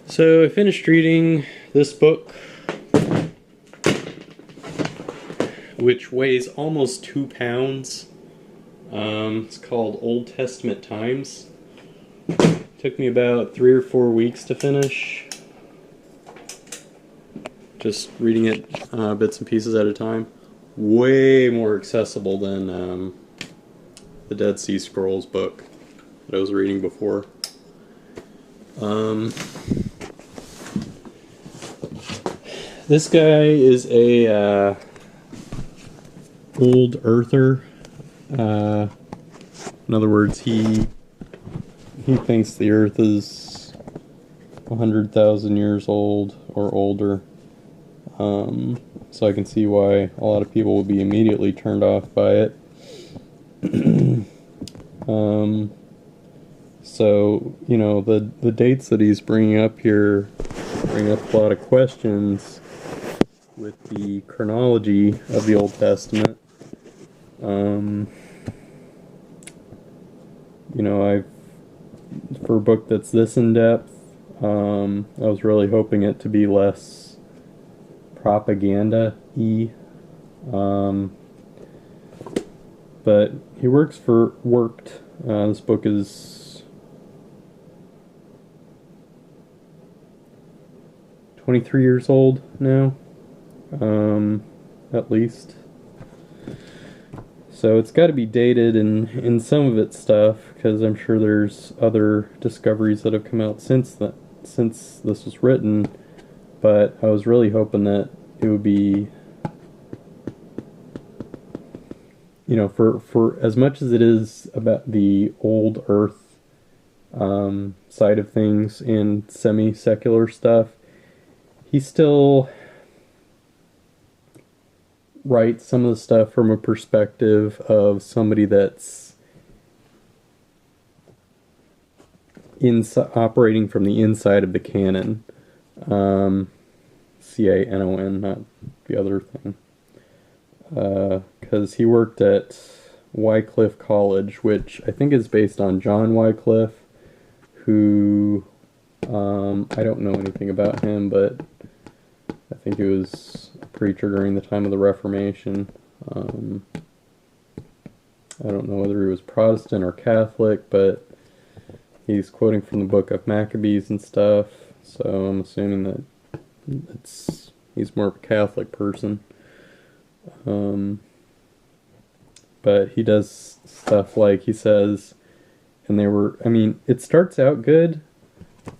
So I finished reading this book, which weighs almost 2 pounds. It's called Old Testament Times. Took me about 3 or 4 weeks to finish. Just reading it bits and pieces at a time. Way more accessible than the Dead Sea Scrolls book that I was reading before. This guy is a old earther. In other words, he thinks the Earth is 100,000 years old or older. So I can see why a lot of people would be immediately turned off by it. So, you know, the dates that he's bringing up here bring up a lot of questions with the chronology of the Old Testament. You know, for a book that's this in-depth, I was really hoping it to be less propaganda-y. But he worked, this book is 23 years old now, at least. So it's got to be dated in some of its stuff, because I'm sure there's other discoveries that have come out since this was written. But I was really hoping that it would be, you know, for as much as it is about the old Earth side of things and semi-secular stuff, he still writes some of the stuff from a perspective of somebody that's operating from the inside of the canon. C-A-N-O-N, not the other thing. Because he worked at Wycliffe College, which I think is based on John Wycliffe, who, I don't know anything about him, but I think he was a preacher during the time of the Reformation. I don't know whether he was Protestant or Catholic, but he's quoting from the book of Maccabees and stuff, so I'm assuming that he's more of a Catholic person. But he does stuff like, he says, and it starts out good,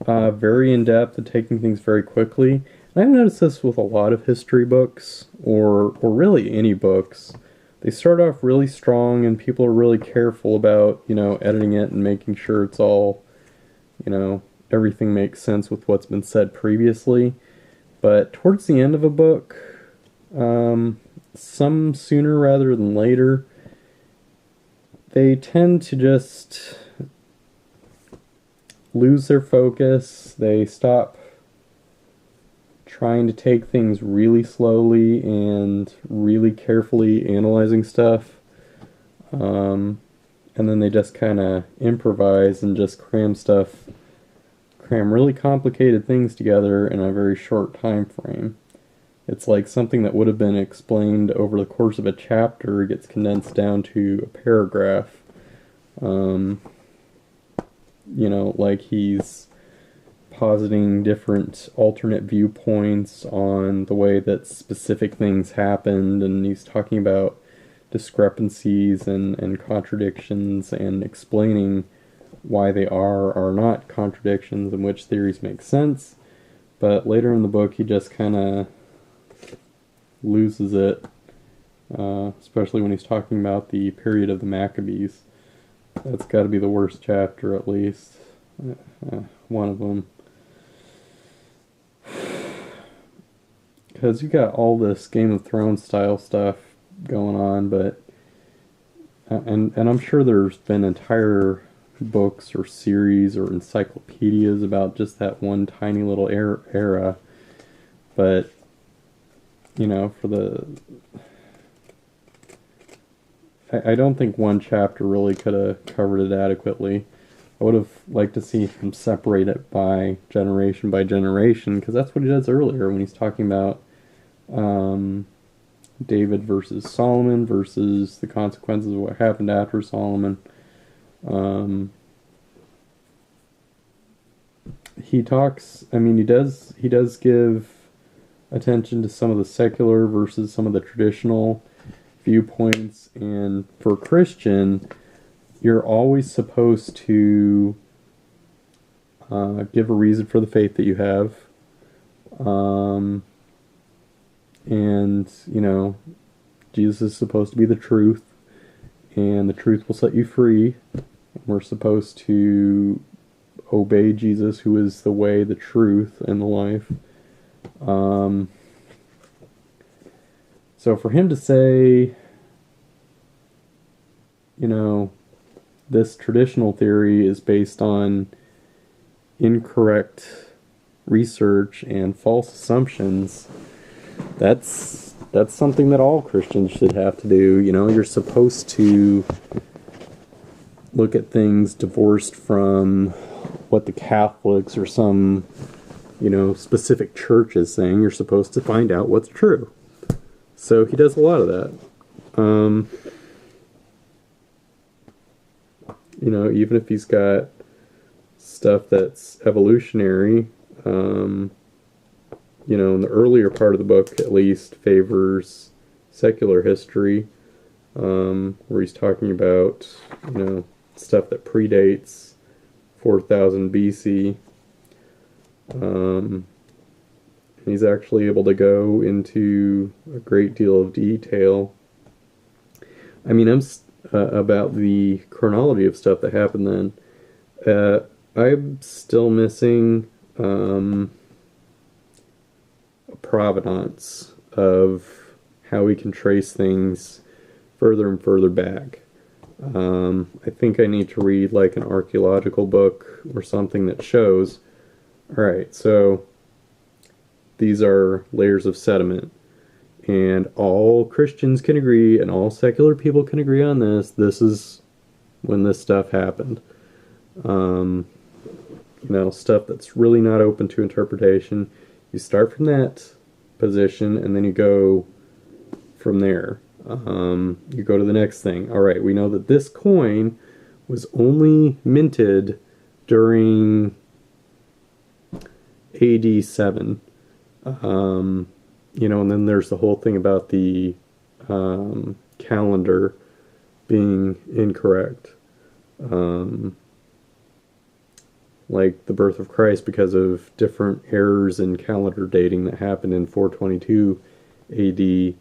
very in-depth and taking things very quickly. And I've noticed this with a lot of history books, or really any books. They start off really strong and people are really careful about, you know, editing it and making sure it's all, you know, everything makes sense with what's been said previously. But towards the end of a book, some sooner rather than later, they tend to just lose their focus. They stop trying to take things really slowly and really carefully analyzing stuff. And then they just kind of improvise and just cram really complicated things together in a very short time frame. It's like something that would have been explained over the course of a chapter gets condensed down to a paragraph. You know, like he's positing different alternate viewpoints on the way that specific things happened, and he's talking about discrepancies and contradictions and explaining why they are not contradictions and which theories make sense. But later in the book he just kind of loses it, especially when he's talking about the period of the Maccabees. That's got to be the worst chapter, at least one of them, because you got all this Game of Thrones style stuff going on, but and I'm sure there's been entire books or series or encyclopedias about just that one tiny little era, but you know, I don't think one chapter really could have covered it adequately. I would have liked to see him separate it by generation, because that's what he does earlier when he's talking about um, David versus Solomon versus the consequences of what happened after Solomon. Um, he talks. I mean, he does give attention to some of the secular versus some of the traditional viewpoints, and for Christian, you're always supposed to give a reason for the faith that you have. Um, and, Jesus is supposed to be the truth, and the truth will set you free. We're supposed to obey Jesus, who is the way, the truth, and the life. Um, so for him to say, this traditional theory is based on incorrect research and false assumptions, that's something that all Christians should have to do. You're supposed to look at things divorced from what the Catholics or some, specific church is saying. You're supposed to find out what's true. So he does a lot of that. Even if he's got stuff that's evolutionary, in the earlier part of the book, at least, favors secular history, where he's talking about, stuff that predates 4000 BC. And he's actually able to go into a great deal of detail. I mean, about the chronology of stuff that happened then. I'm still missing a provenance of how we can trace things further and further back. I think I need to read like an archaeological book or something that shows, alright, so these are layers of sediment, and all Christians can agree and all secular people can agree on this. This is when this stuff happened. Stuff that's really not open to interpretation. You start from that position and then you go from there. You go to the next thing. Alright, we know that this coin was only minted during AD 7. And then there's the whole thing about the calendar being incorrect. Like the birth of Christ, because of different errors in calendar dating that happened in 422 AD,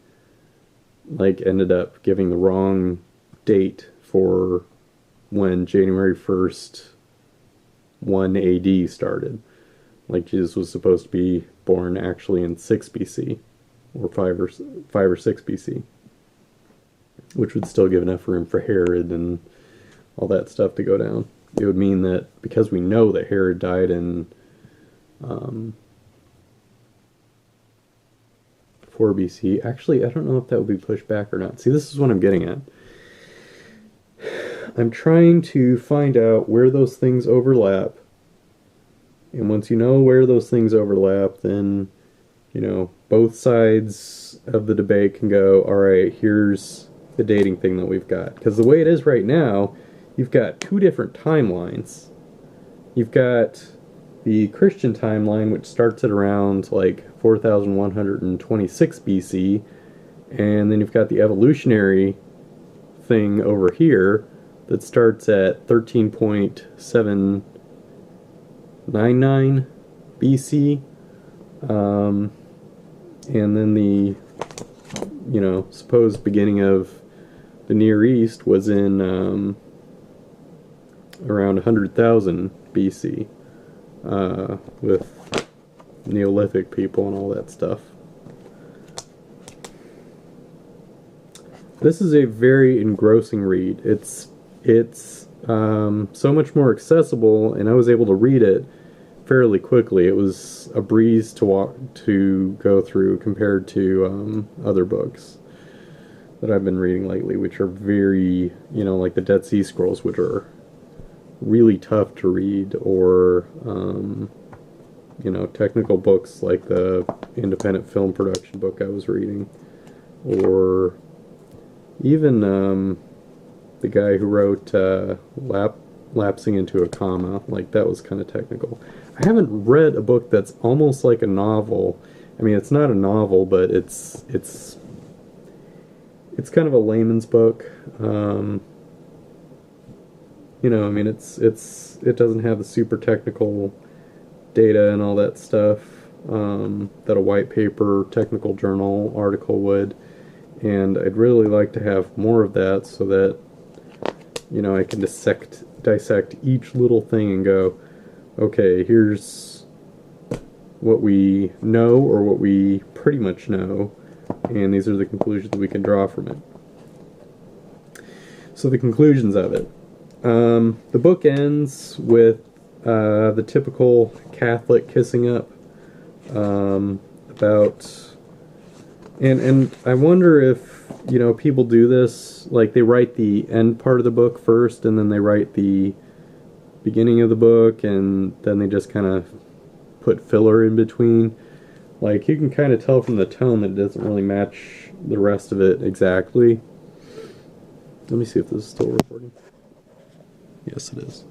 like ended up giving the wrong date for when January 1st 1 AD started. Like Jesus was supposed to be born actually in 6 BC or 5 or 6 BC, which would still give enough room for Herod and all that stuff to go down. It would mean that because we know that Herod died in 4 BC, actually, I don't know if that would be pushed back or not. See, this is what I'm getting at. I'm trying to find out where those things overlap. And once you know where those things overlap, then, both sides of the debate can go, alright, here's the dating thing that we've got. Because the way it is right now, you've got two different timelines. You've got the Christian timeline, which starts at around like 4126 BC, and then you've got the evolutionary thing over here that starts at 13.799 BC, and then the supposed beginning of the Near East was in around 100,000 BC, with Neolithic people and all that stuff. This is a very engrossing read. It's so much more accessible, and I was able to read it fairly quickly. It was a breeze to go through compared to other books that I've been reading lately, which are very, like the Dead Sea Scrolls, which are really tough to read, or technical books like the independent film production book I was reading, or even the guy who wrote Lapsing into a Comma. Like, that was kind of technical. I haven't read a book that's almost like a novel. I mean, it's not a novel, but it's kind of a layman's book. I mean, it doesn't have the super technical data and all that stuff that a white paper technical journal article would. And I'd really like to have more of that, so that I can dissect each little thing and go, okay, here's what we know, or what we pretty much know, and these are the conclusions we can draw from it. So the conclusions of it. The book ends with the typical Catholic kissing up, about, and I wonder if people do this, like they write the end part of the book first, and then they write the beginning of the book, and then they just kind of put filler in between. Like, you can kind of tell from the tone that it doesn't really match the rest of it exactly. Let me see if this is still recording. Yes, it is.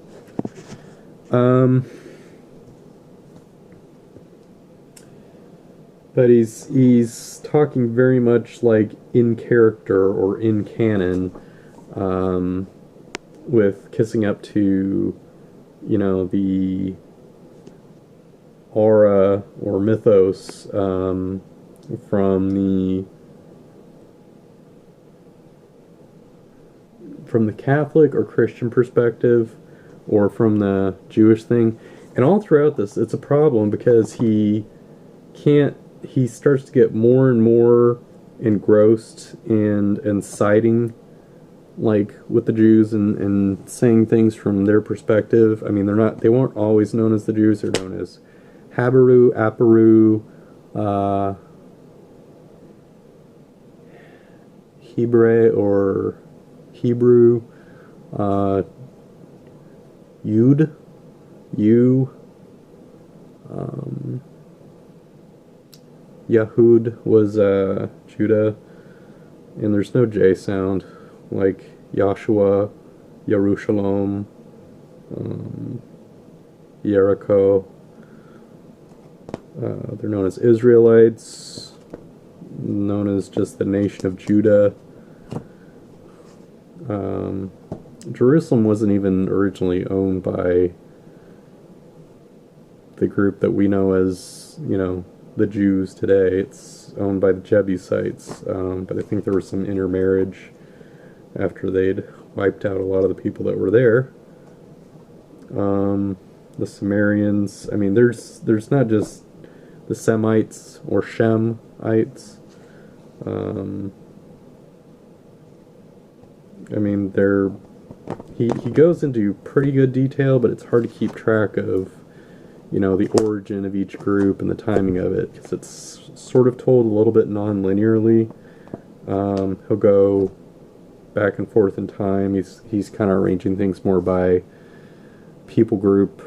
But he's talking very much like in character or in canon, with kissing up to, the aura or mythos from the Catholic or Christian perspective, or from the Jewish thing. And all throughout this, it's a problem, because he starts to get more and more engrossed and siding, like, with the Jews, and saying things from their perspective. I mean, they weren't always known as the Jews. They're known as Habaru, Aparu, Hebre or Hebrew, Yud, Yahud was Judah, and there's no J sound, like Joshua, Yerushalayim, Jericho. They're known as Israelites, known as just the nation of Judah. Jerusalem wasn't even originally owned by the group that we know as, the Jews today. It's owned by the Jebusites, but I think there was some intermarriage after they'd wiped out a lot of the people that were there. The Sumerians, I mean, there's not just the Semites or Shemites. I mean, he goes into pretty good detail, but it's hard to keep track of, the origin of each group and the timing of it, because it's sort of told a little bit non-linearly. He'll go back and forth in time. He's kind of arranging things more by people group,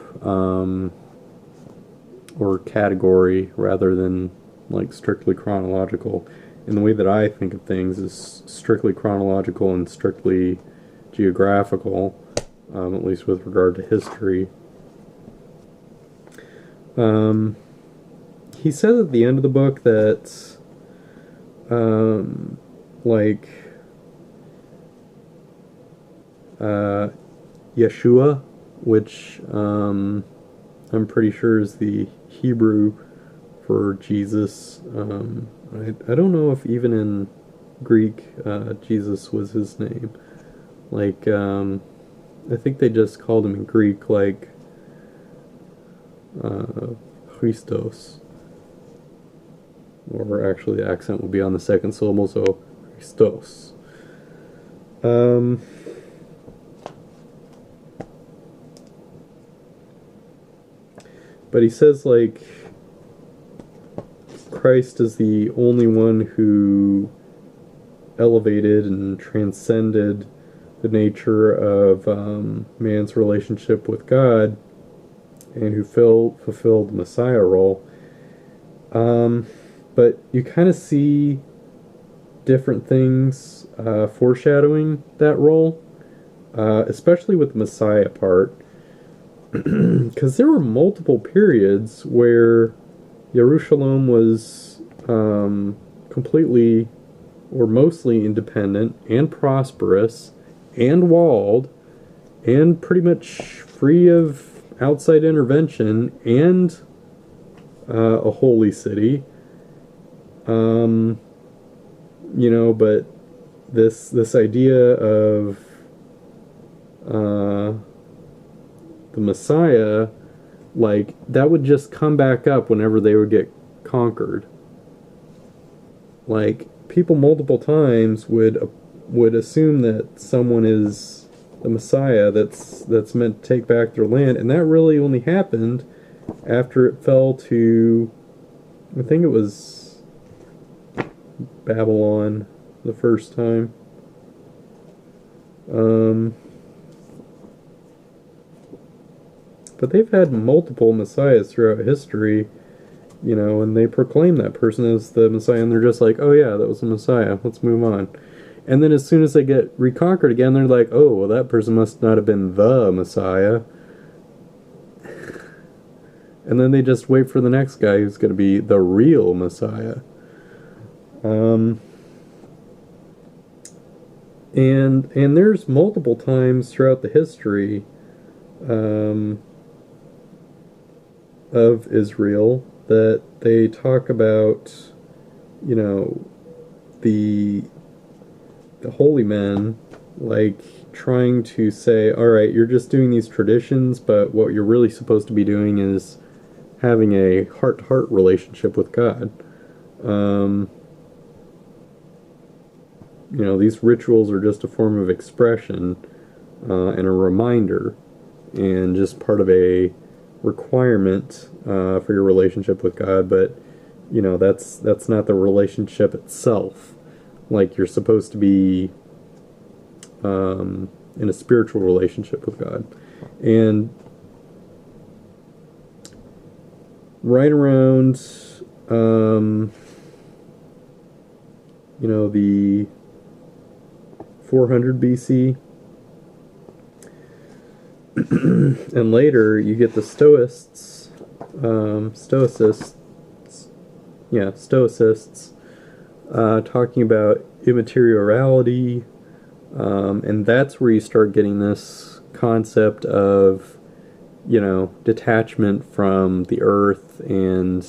or category, rather than like strictly chronological. And the way that I think of things is strictly chronological and strictly geographical, at least with regard to history. He says at the end of the book that, Yeshua, which I'm pretty sure is the Hebrew for Jesus. I don't know if even in Greek Jesus was his name. Like, I think they just called him in Greek, like, Christos. Or actually the accent would be on the second syllable, so Christos. But he says, like, Christ is the only one who elevated and transcended the nature of man's relationship with God, and who fulfilled the Messiah role. Um, but you kind of see different things foreshadowing that role, especially with the Messiah part, because there were multiple periods where Jerusalem was completely or mostly independent and prosperous and walled and pretty much free of outside intervention and a holy city. Um, but this idea of uh, the Messiah, like that would just come back up whenever they would get conquered. Like people multiple times would assume that someone is the Messiah that's meant to take back their land, and that really only happened after it fell to, I think it was Babylon the first time. But they've had multiple messiahs throughout history, and they proclaim that person as the Messiah, and they're just like, oh yeah, that was the Messiah, let's move on. And then as soon as they get reconquered again, they're like, oh, well, that person must not have been the Messiah. And then they just wait for the next guy who's going to be the real Messiah. Um, and there's multiple times throughout the history um, of Israel that they talk about, you know, the holy men, like trying to say, all right, you're just doing these traditions, but what you're really supposed to be doing is having a heart-to-heart relationship with God. Um, these rituals are just a form of expression and a reminder, and just part of a requirement for your relationship with God. But that's not the relationship itself. Like you're supposed to be in a spiritual relationship with God, and right around the 400 BC. And later you get the Stoicists, talking about immateriality, and that's where you start getting this concept of, detachment from the earth, and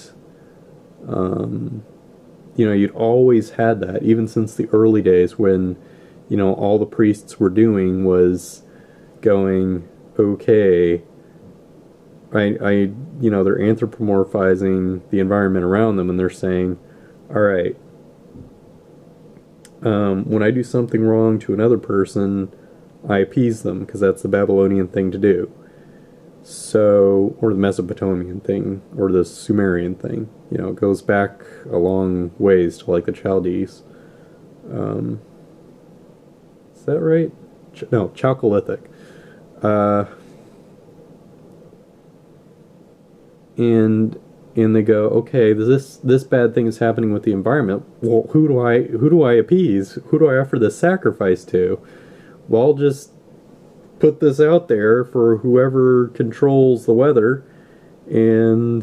you'd always had that, even since the early days when, all the priests were doing was going, okay, they're anthropomorphizing the environment around them, and they're saying, all right, when I do something wrong to another person, I appease them, because that's the Babylonian thing to do. So, or the Mesopotamian thing, or the Sumerian thing. It goes back a long ways to like the Chaldees. Is that right? No, Chalcolithic. Uh, and they go, okay, this bad thing is happening with the environment. Well, who do I appease? Who do I offer this sacrifice to? Well, I'll just put this out there for whoever controls the weather, and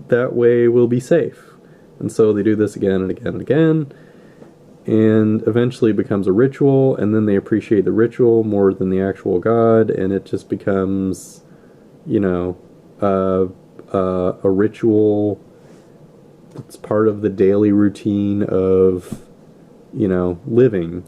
that way we'll be safe. And so they do this again and again and again, and eventually it becomes a ritual, and then they appreciate the ritual more than the actual God, and it just becomes, a ritual. It's part of the daily routine of, living.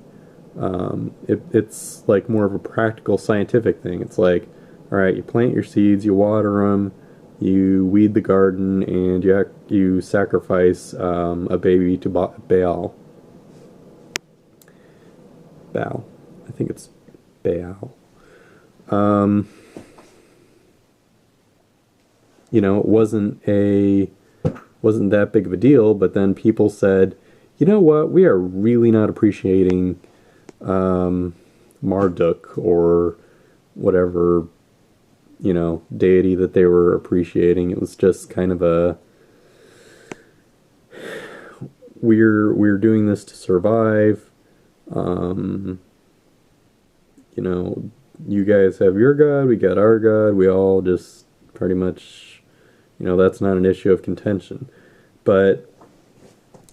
It's like more of a practical scientific thing. It's like, all right, you plant your seeds, you water them, you weed the garden, and you sacrifice a baby to Baal. Baal. I think it's Baal. It wasn't that big of a deal, but then people said, you know what, we are really not appreciating Marduk or whatever, deity that they were appreciating. It was just kind of a, we're doing this to survive. Um, you guys have your god, we got our god. We all just pretty much, that's not an issue of contention. But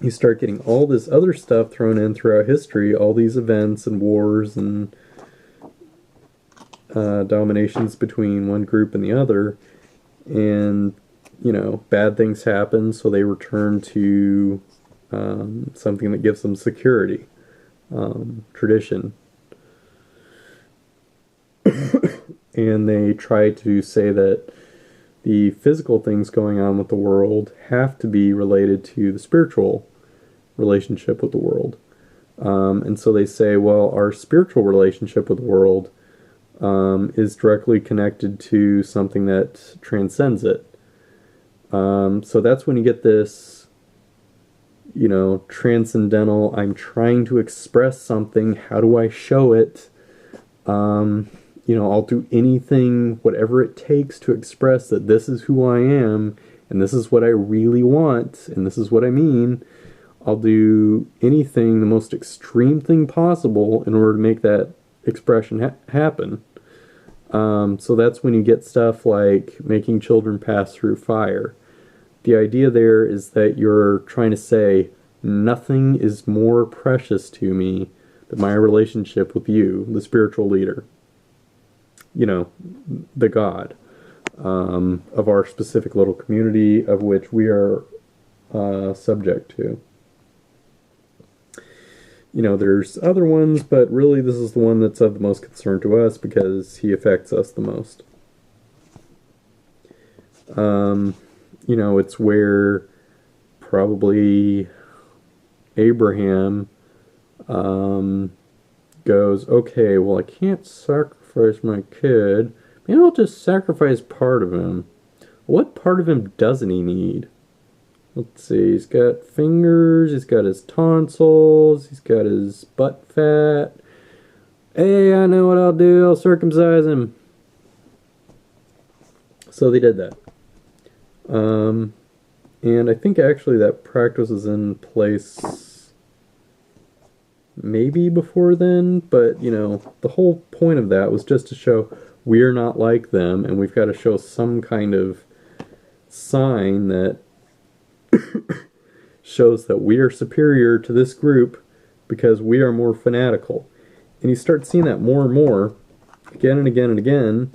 you start getting all this other stuff thrown in throughout history, all these events and wars and dominations between one group and the other, and bad things happen, so they return to something that gives them security, tradition, and they try to say that the physical things going on with the world have to be related to the spiritual relationship with the world. And so they say, well, our spiritual relationship with the world is directly connected to something that transcends it. So that's when you get this, transcendental, I'm trying to express something, how do I show it? I'll do anything, whatever it takes to express that this is who I am, and this is what I really want, and this is what I mean. I'll do anything, the most extreme thing possible, in order to make that expression happen. So that's when you get stuff like making children pass through fire. The idea there is that you're trying to say, nothing is more precious to me than my relationship with you, the spiritual leader. The God of our specific little community, of which we are subject to. There's other ones, but really this is the one that's of the most concern to us because he affects us the most. It's where probably Abraham goes, okay, well, I can't sacrifice my kid. Maybe I'll just sacrifice part of him. What part of him doesn't he need? Let's see, he's got fingers, he's got his tonsils, he's got his butt fat. Hey, I know what I'll do, I'll circumcise him. So they did that. And I think actually that practice was in place maybe before then, but the whole point of that was just to show we're not like them, and we've got to show some kind of sign that shows that we are superior to this group because we are more fanatical. And you start seeing that more and more, again and again and again,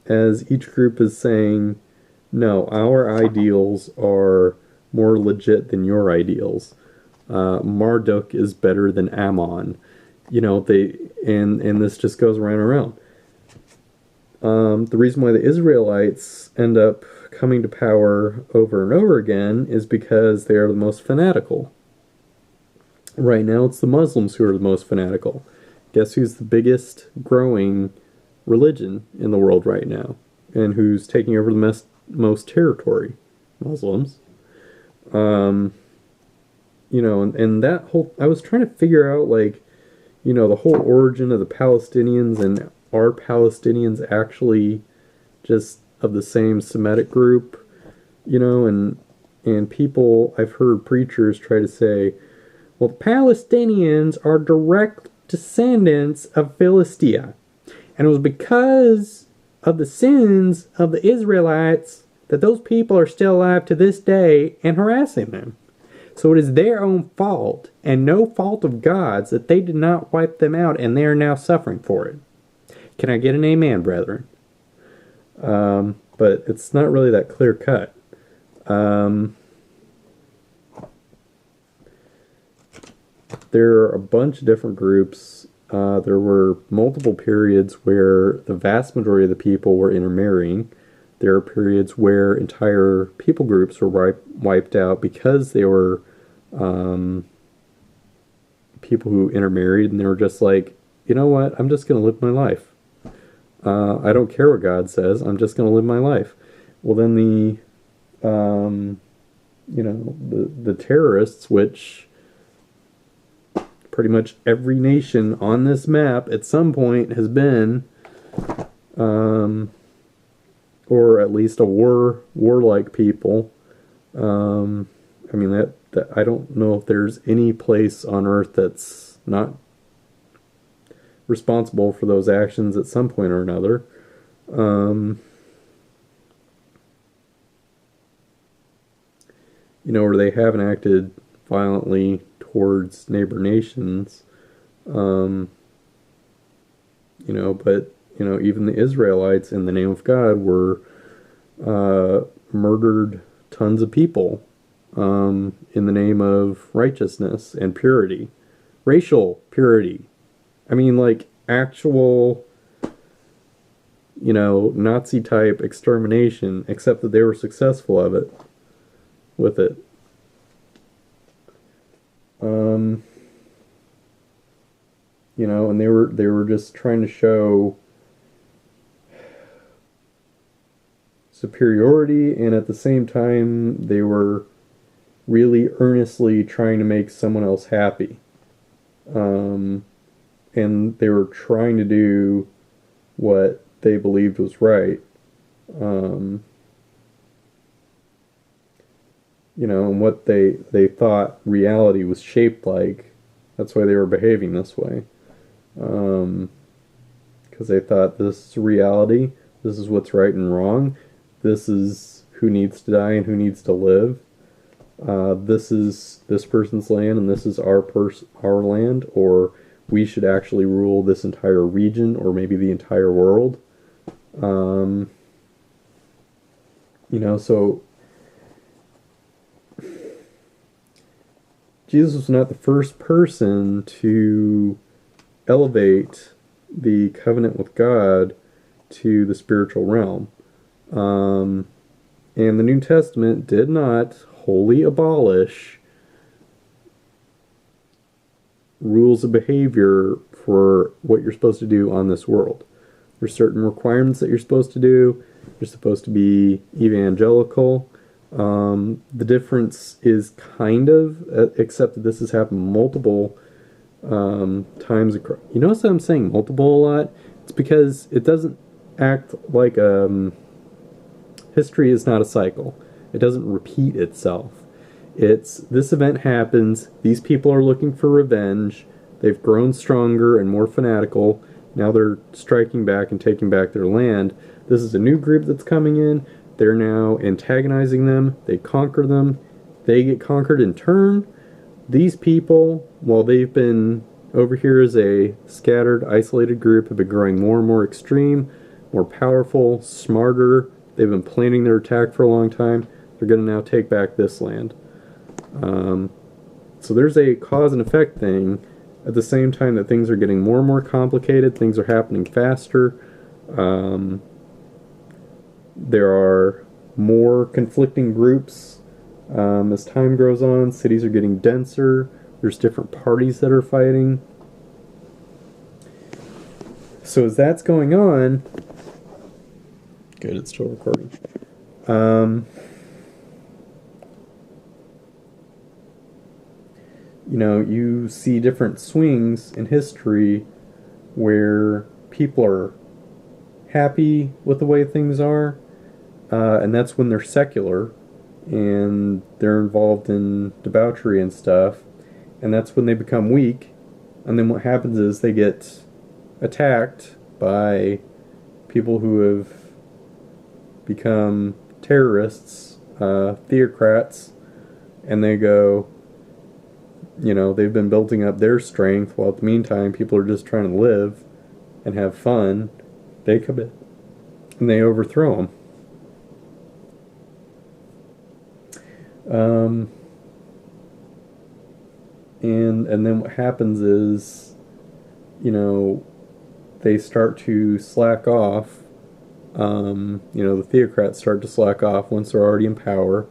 as each group is saying, no, our ideals are more legit than your ideals. Marduk is better than Ammon. And this just goes around and around. The reason why the Israelites end up coming to power over and over again is because they are the most fanatical. Right now it's the Muslims who are the most fanatical. Guess who's the biggest growing religion in the world right now? And who's taking over the most territory? Muslims. And that whole, I was trying to figure out, the whole origin of the Palestinians, and are Palestinians actually just of the same Semitic group? And people, I've heard preachers try to say, well, the Palestinians are direct descendants of Philistia. And it was because of the sins of the Israelites that those people are still alive to this day and harassing them. So it is their own fault and no fault of God's that they did not wipe them out, and they are now suffering for it. Can I get an amen, brethren? But it's not really that clear cut. There are a bunch of different groups. There were multiple periods where the vast majority of the people were intermarrying. There are periods where entire people groups were wiped out because they were people who intermarried, and they were just like, you know what, I'm just going to live my life. I don't care what God says, I'm just going to live my life. Well, then the terrorists, which pretty much every nation on this map at some point has been, um, or at least a warlike people. I mean that I don't know if there's any place on Earth that's not responsible for those actions at some point or another. Um, where they haven't acted violently towards neighbor nations. Um, but even the Israelites, in the name of God, were murdered tons of people in the name of righteousness and purity, racial purity. I mean, like actual, Nazi type extermination, except that they were successful with it. Um, and they were just trying to show superiority, and at the same time they were really earnestly trying to make someone else happy. And they were trying to do what they believed was right. Um, and what they thought reality was shaped like. That's why they were behaving this way. Because they thought this is reality, this is what's right and wrong, this is who needs to die and who needs to live. This is this person's land and this is our land, or we should actually rule this entire region or maybe the entire world. So Jesus was not the first person to elevate the covenant with God to the spiritual realm. And the New Testament did not wholly abolish rules of behavior for what you're supposed to do on this world. There's certain requirements that you're supposed to do. You're supposed to be evangelical. The difference is kind of, except that this has happened multiple times across. You notice that I'm saying multiple a lot? It's because it doesn't act like history is not a cycle. It doesn't repeat itself. It's this event happens, these people are looking for revenge, they've grown stronger and more fanatical, now they're striking back and taking back their land. This is a new group that's coming in, they're now antagonizing them, they conquer them, they get conquered in turn. These people, while they've been over here as a scattered, isolated group, have been growing more and more extreme, more powerful, smarter. They've been planning their attack for a long time. They're going to now take back this land. So there's a cause and effect thing. At the same time that things are getting more and more complicated, things are happening faster. There are more conflicting groups as time goes on. Cities are getting denser. There's different parties that are fighting. So as that's going on, good, it's still recording. You see different swings in history where people are happy with the way things are, and that's when they're secular and they're involved in debauchery and stuff, and that's when they become weak, and then what happens is they get attacked by people who have become terrorists, theocrats, and they go, they've been building up their strength while at the meantime people are just trying to live and have fun. They come in and they overthrow them. And then what happens is, they start to slack off. The theocrats start to slack off once they're already in power,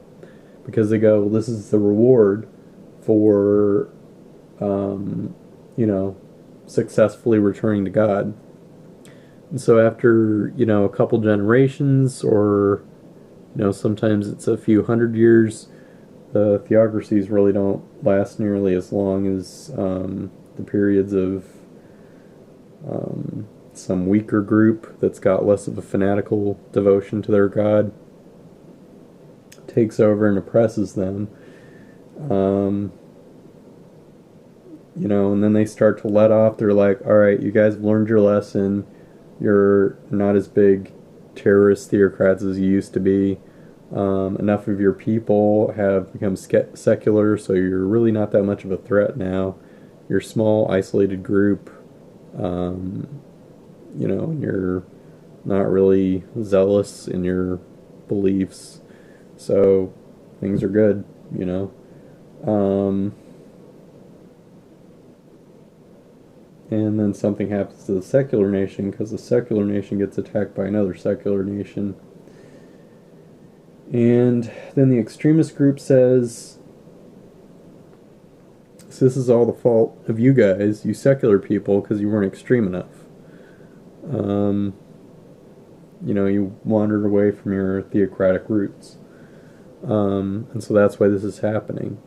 because they go, well, this is the reward for, successfully returning to God. And so after, a couple generations, or, sometimes it's a few hundred years, the theocracies really don't last nearly as long as the periods of some weaker group that's got less of a fanatical devotion to their god takes over and oppresses them. Um, and then they start to let off. They're like, all right, you guys have learned your lesson. You're not as big terrorist theocrats as you used to be. Enough of your people have become secular, so you're really not that much of a threat now. You're a small, isolated group. You're not really zealous in your beliefs, so things are good, and then something happens to the secular nation because the secular nation gets attacked by another secular nation. And then the extremist group says, so this is all the fault of you guys, you secular people, because you weren't extreme enough. You wandered away from your theocratic roots. And so that's why this is happening.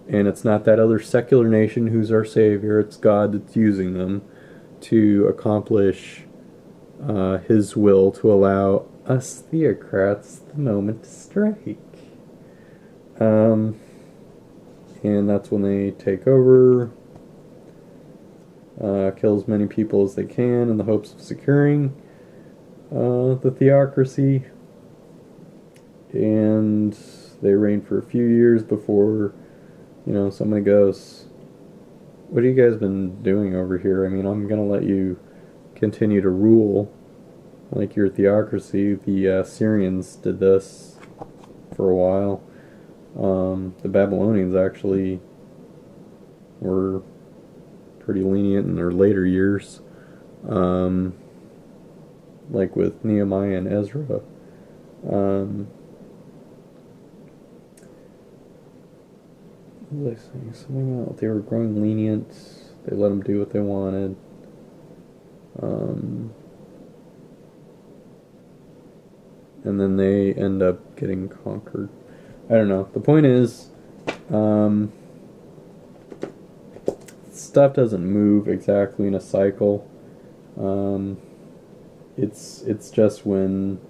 And it's not that other secular nation who's our savior, it's God that's using them to accomplish his will to allow us theocrats the moment to strike. And that's when they take over, kill as many people as they can in the hopes of securing the theocracy. And they reign for a few years before, somebody goes, what have you guys been doing over here? I mean, I'm going to let you continue to rule like your theocracy. The Assyrians did this for a while. The Babylonians actually were pretty lenient in their later years, like with Nehemiah and Ezra. What was I saying? Something about they were growing lenient. They let them do what they wanted. And then they end up getting conquered. I don't know. The point is, stuff doesn't move exactly in a cycle. It's just when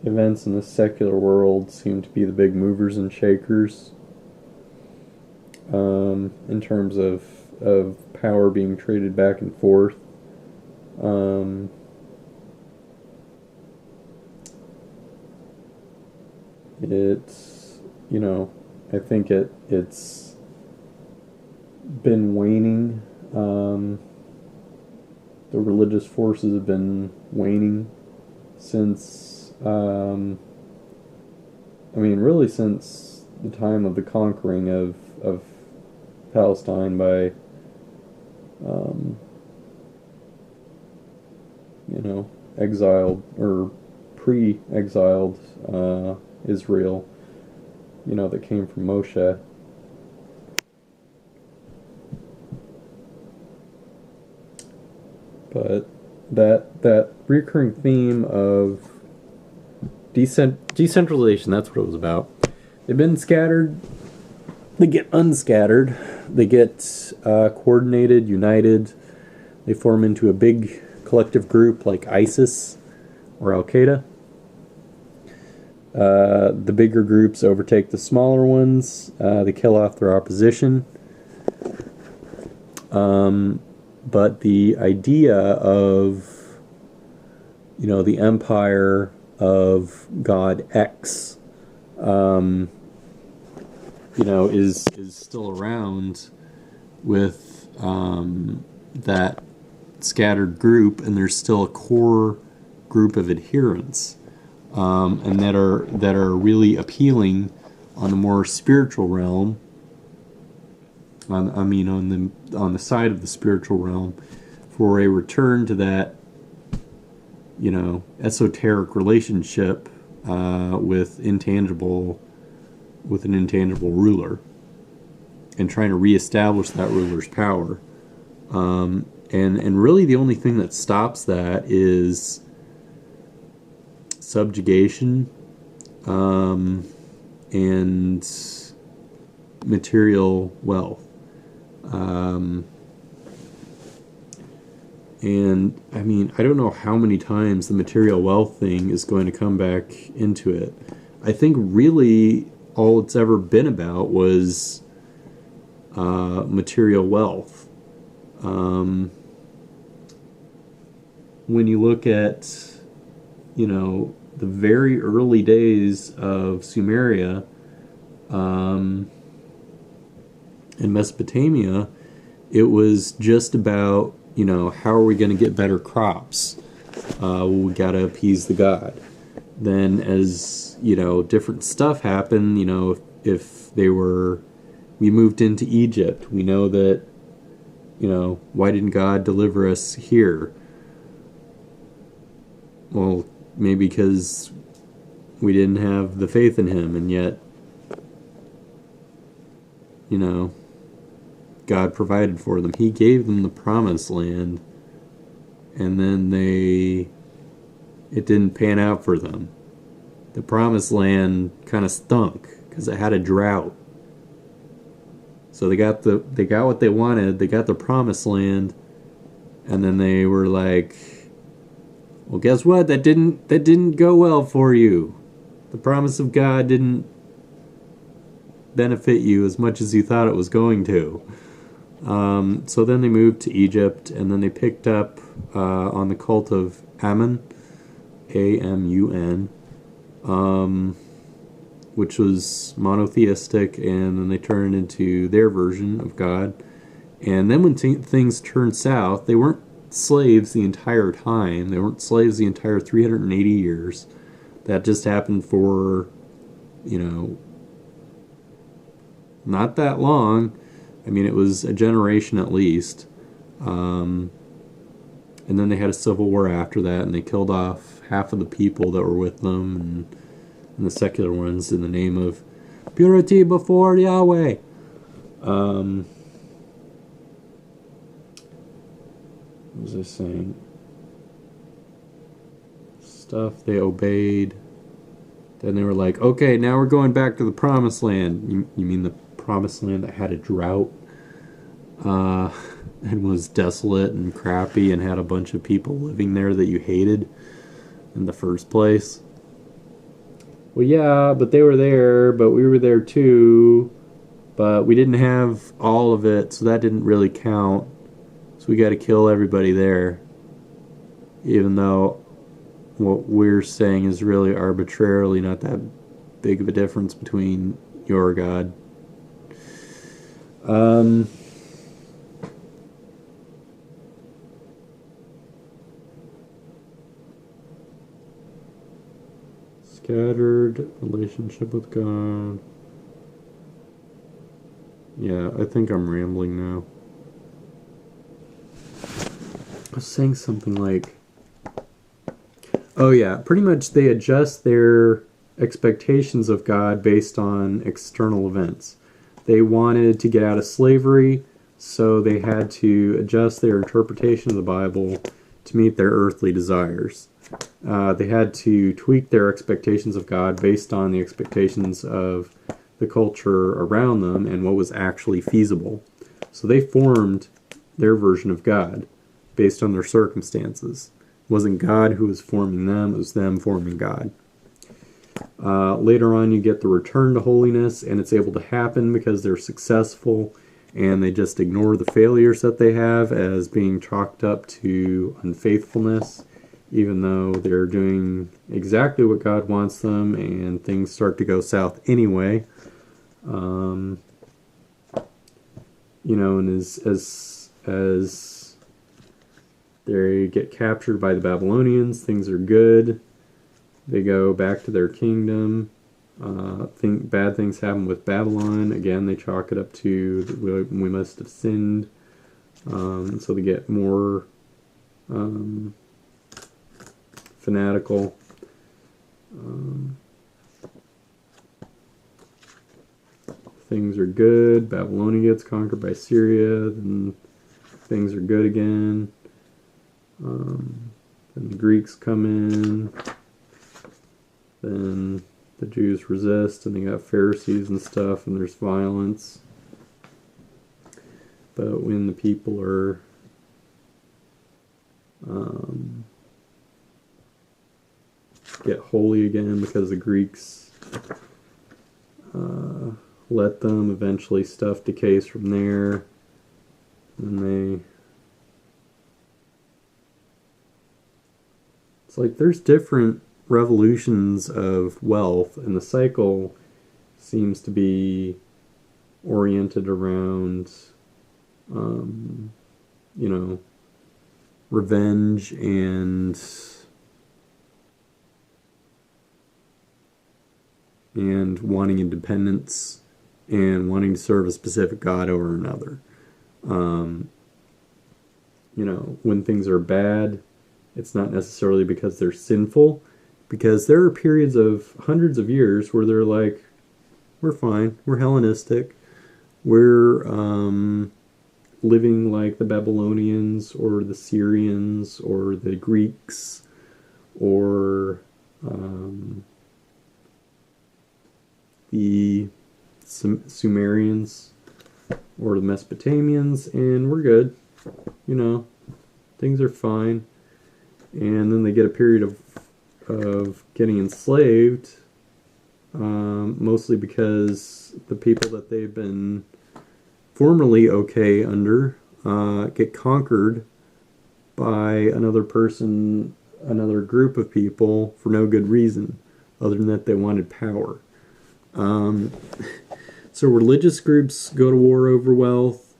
events in the secular world seem to be the big movers and shakers, in terms of power being traded back and forth. It's, I think it's been waning. The religious forces have been waning since, really since the time of the conquering of Palestine by, exiled or pre-exiled Israel, that came from Moshe. But that recurring theme of decentralization, that's what it was about. They've been scattered, they get unscattered, they get coordinated, united, they form into a big collective group like ISIS or Al-Qaeda. The bigger groups overtake the smaller ones, they kill off their opposition. But the idea of, the empire of God X, is still around with that scattered group, and there's still a core group of adherents, and that are really appealing on the more spiritual realm. On the side of the spiritual realm, for a return to that, esoteric relationship with an intangible ruler, and trying to reestablish that ruler's power. And really the only thing that stops that is subjugation, and material wealth. Um, and I mean, I don't know how many times the material wealth thing is going to come back into it. I think really all it's ever been about was material wealth. Um, when you look at, the very early days of Sumeria in Mesopotamia, it was just about, how are we going to get better crops? We got to appease the god. Then as, different stuff happened, if we moved into Egypt, we know that, why didn't God deliver us here? Well, maybe because we didn't have the faith in him, and yet, God provided for them. He gave them the promised land, and then it didn't pan out for them. The promised land kind of stunk because it had a drought. So they got what they wanted. They got the promised land, and then they were like, well, guess what? That didn't go well for you. The promise of God didn't benefit you as much as you thought it was going to. So then they moved to Egypt, and then they picked up on the cult of Amun, Amun, which was monotheistic, and then they turned into their version of God. And then when things turned south, they weren't slaves the entire time. They weren't slaves the entire 380 years. That just happened for, not that long. I mean, it was a generation at least. And then they had a civil war after that, and they killed off half of the people that were with them, and the secular ones, in the name of purity before Yahweh. What was I saying? Stuff they obeyed. Then they were like, okay, now we're going back to the promised land. You mean the promised land that had a drought and was desolate and crappy and had a bunch of people living there that you hated in the first place? Well, yeah, but they were there, but we were there too, but we didn't have all of it, so that didn't really count. So we got to kill everybody there, even though what we're saying is really arbitrarily not that big of a difference between your God. Scattered relationship with God. Yeah, I think I'm rambling now. I was saying something like, oh yeah, pretty much they adjust their expectations of God based on external events. They wanted to get out of slavery, so they had to adjust their interpretation of the Bible to meet their earthly desires. They had to tweak their expectations of God based on the expectations of the culture around them and what was actually feasible. So they formed their version of God based on their circumstances. It wasn't God who was forming them, it was them forming God. Later on, you get the return to holiness, and it's able to happen because they're successful, and they just ignore the failures that they have as being chalked up to unfaithfulness, even though they're doing exactly what God wants them, and things start to go south anyway. And as they get captured by the Babylonians, things are good. They go back to their kingdom. Bad things happen with Babylon. Again, they chalk it up to we must have sinned. So they get more fanatical. Things are good. Babylonia gets conquered by Syria. Then things are good again. Then the Greeks come in. Then the Jews resist, and they got Pharisees and stuff, and there's violence. But when the people are um, get holy again because the Greeks uh, let them, eventually stuff decays from there, and they... It's like there's different revolutions of wealth, and the cycle seems to be oriented around, um, you know, revenge and wanting independence and wanting to serve a specific god over another. Um, when things are bad, it's not necessarily because they're sinful, because there are periods of hundreds of years where they're like, we're fine, we're Hellenistic, we're living like the Babylonians or the Syrians or the Greeks or the Sumerians or the Mesopotamians, and we're good. Things are fine. And then they get a period of getting enslaved, mostly because the people that they've been formerly okay under get conquered by another person, another group of people, for no good reason other than that they wanted power. So religious groups go to war over wealth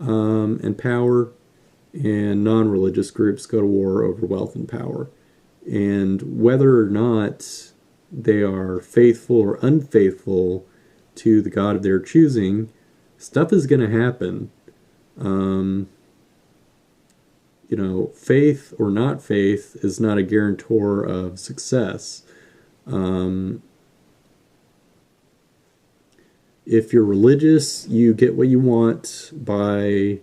and power, and non-religious groups go to war over wealth and power. And whether or not they are faithful or unfaithful to the God of their choosing, stuff is going to happen. Faith or not faith is not a guarantor of success. If you're religious, you get what you want by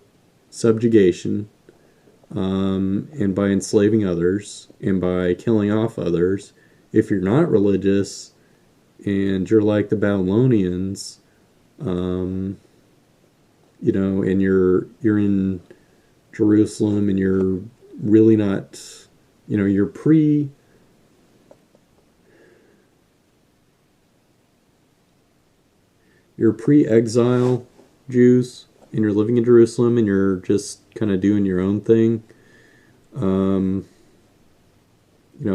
subjugation, and by enslaving others, and by killing off others. If you're not religious, and you're like the Babylonians, and you're in Jerusalem, and you're really not, you're pre-exile Jews, and you're living in Jerusalem, and you're just kind of doing your own thing.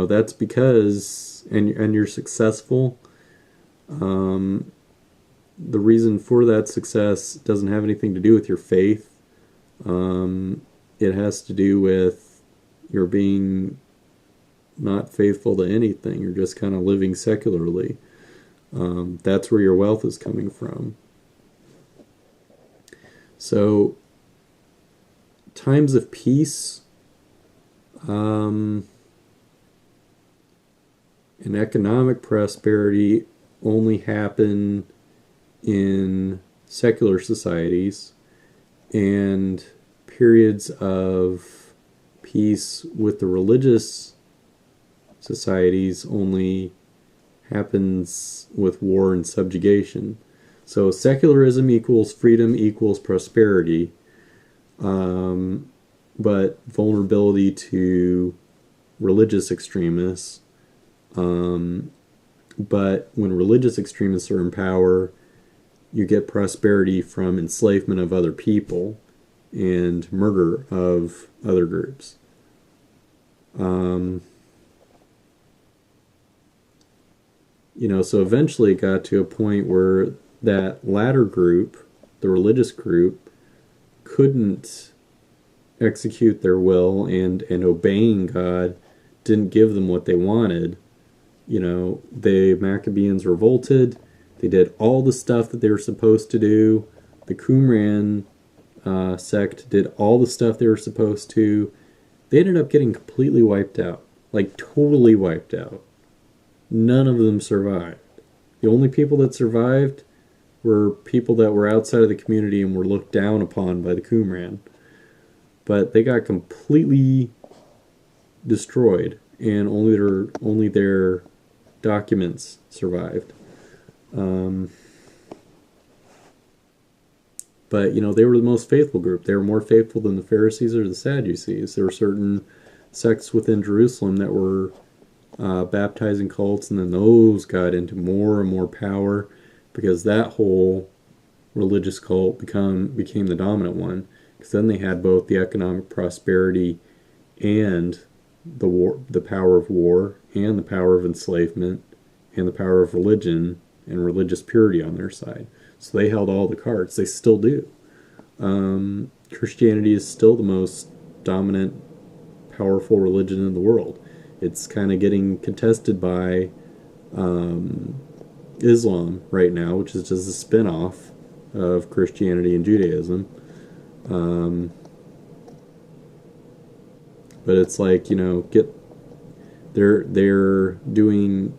That's because, and you're successful. The reason for that success doesn't have anything to do with your faith. It has to do with your being not faithful to anything. You're just kind of living secularly. That's where your wealth is coming from. So, times of peace and economic prosperity only happen in secular societies, and periods of peace with the religious societies only happens with war and subjugation. So secularism equals freedom equals prosperity, but vulnerability to religious extremists. But when religious extremists are in power, you get prosperity from enslavement of other people and murder of other groups. So eventually it got to a point where that latter group, the religious group, couldn't execute their will, and obeying God didn't give them what they wanted. The Maccabees revolted. They did all the stuff that they were supposed to do. The Qumran sect did all the stuff they were supposed to. They ended up getting completely wiped out. Like, totally wiped out. None of them survived. The only people that survived were people that were outside of the community and were looked down upon by the Qumran. But they got completely destroyed, and only their documents survived. But, they were the most faithful group. They were more faithful than the Pharisees or the Sadducees. There were certain sects within Jerusalem that were baptizing cults, and then those got into more and more power because that whole religious cult became the dominant one. Because then they had both the economic prosperity and the power of war, and the power of enslavement, and the power of religion and religious purity on their side. So they held all the cards. They still do. Christianity is still the most dominant, powerful religion in the world. It's kind of getting contested by Islam right now, which is just a spin-off of Christianity and Judaism. But it's like, they're doing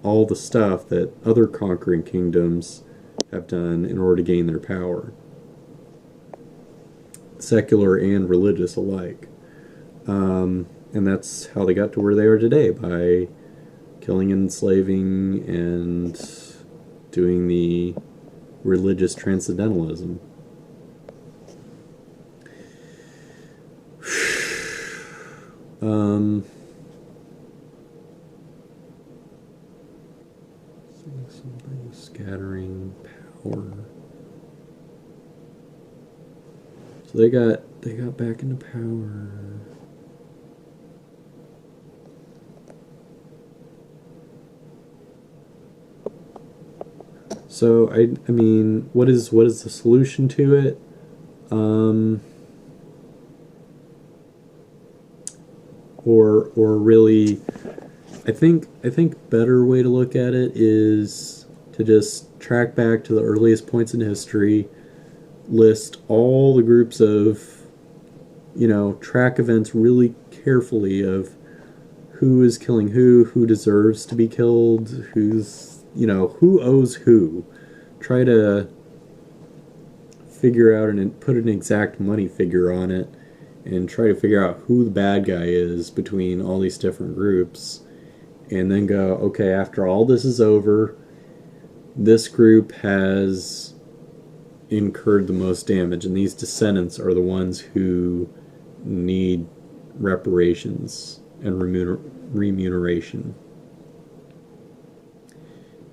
all the stuff that other conquering kingdoms have done in order to gain their power, secular and religious alike. And that's how they got to where they are today, by killing and enslaving and doing the religious transcendentalism. Scattering power. So they got back into power. So I mean, what is the solution to it? Or really, I think better way to look at it is to just track back to the earliest points in history, list all the groups of, track events really carefully of who is killing who deserves to be killed, who owes who. Try to figure out and put an exact money figure on it, and try to figure out who the bad guy is between all these different groups, and then go, okay, after all this is over, this group has incurred the most damage, and these descendants are the ones who need reparations and remuneration.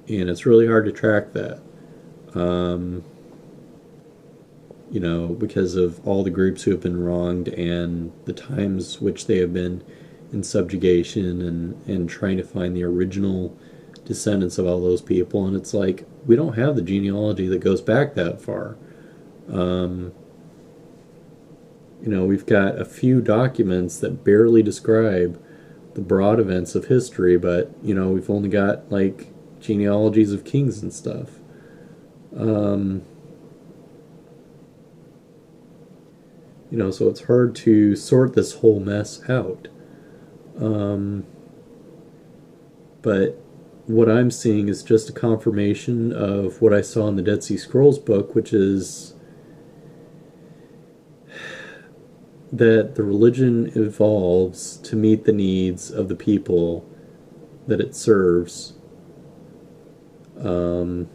And it's really hard to track that, because of all the groups who have been wronged and the times which they have been in subjugation, and trying to find the original descendants of all those people. And it's like, we don't have the genealogy that goes back that far. We've got a few documents that barely describe the broad events of history, but we've only got like genealogies of kings and stuff. So it's hard to sort this whole mess out. But what I'm seeing is just a confirmation of what I saw in the Dead Sea Scrolls book, which is that the religion evolves to meet the needs of the people that it serves, and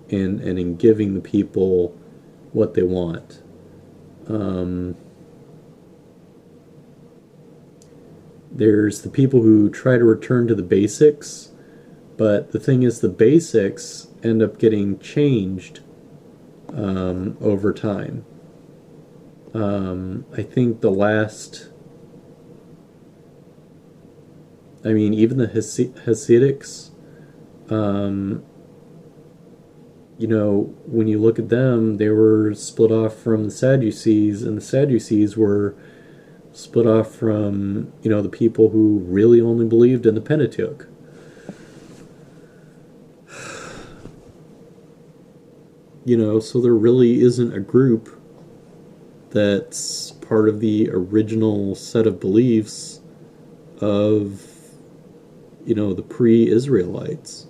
in giving the people what they want. There's the people who try to return to the basics, but the thing is, the basics end up getting changed over time. I think even the Hasidics, when you look at them, they were split off from the Sadducees, and the Sadducees were split off from, the people who really only believed in the Pentateuch. So there really isn't a group that's part of the original set of beliefs of, the pre-Israelites.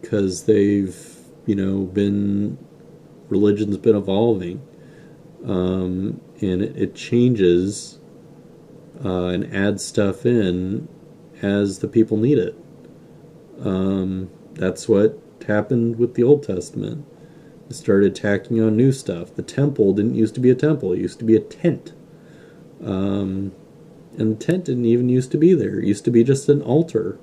Because they've, religion's been evolving, and it changes and adds stuff in as the people need it. That's what happened with the Old Testament. It started tacking on new stuff. The temple didn't used to be a temple, it used to be a tent. Um, and the tent didn't even used to be there. It used to be just an altar.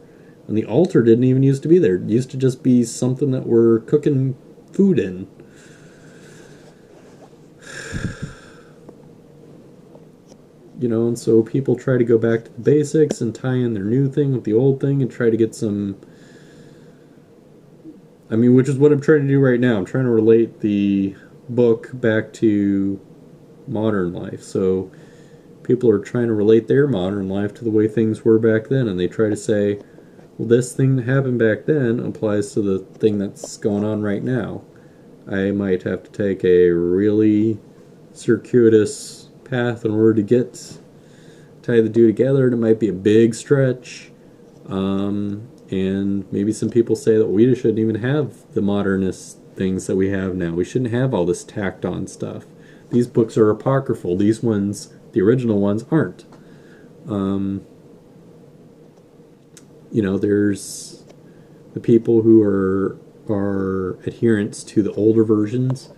And the altar didn't even used to be there. It used to just be something that we're cooking food in. And so people try to go back to the basics and tie in their new thing with the old thing and try to get some. I mean, which is what I'm trying to do right now. I'm trying to relate the book back to modern life. So people are trying to relate their modern life to the way things were back then, and they try to say, well, this thing that happened back then applies to the thing that's going on right now. I might have to take a really circuitous path in order to tie the two together. It might be a big stretch. And maybe some people say that we shouldn't even have the modernist things that we have now. We shouldn't have all this tacked on stuff. These books are apocryphal. These ones, the original ones, aren't. There's the people who are adherents to the older versions,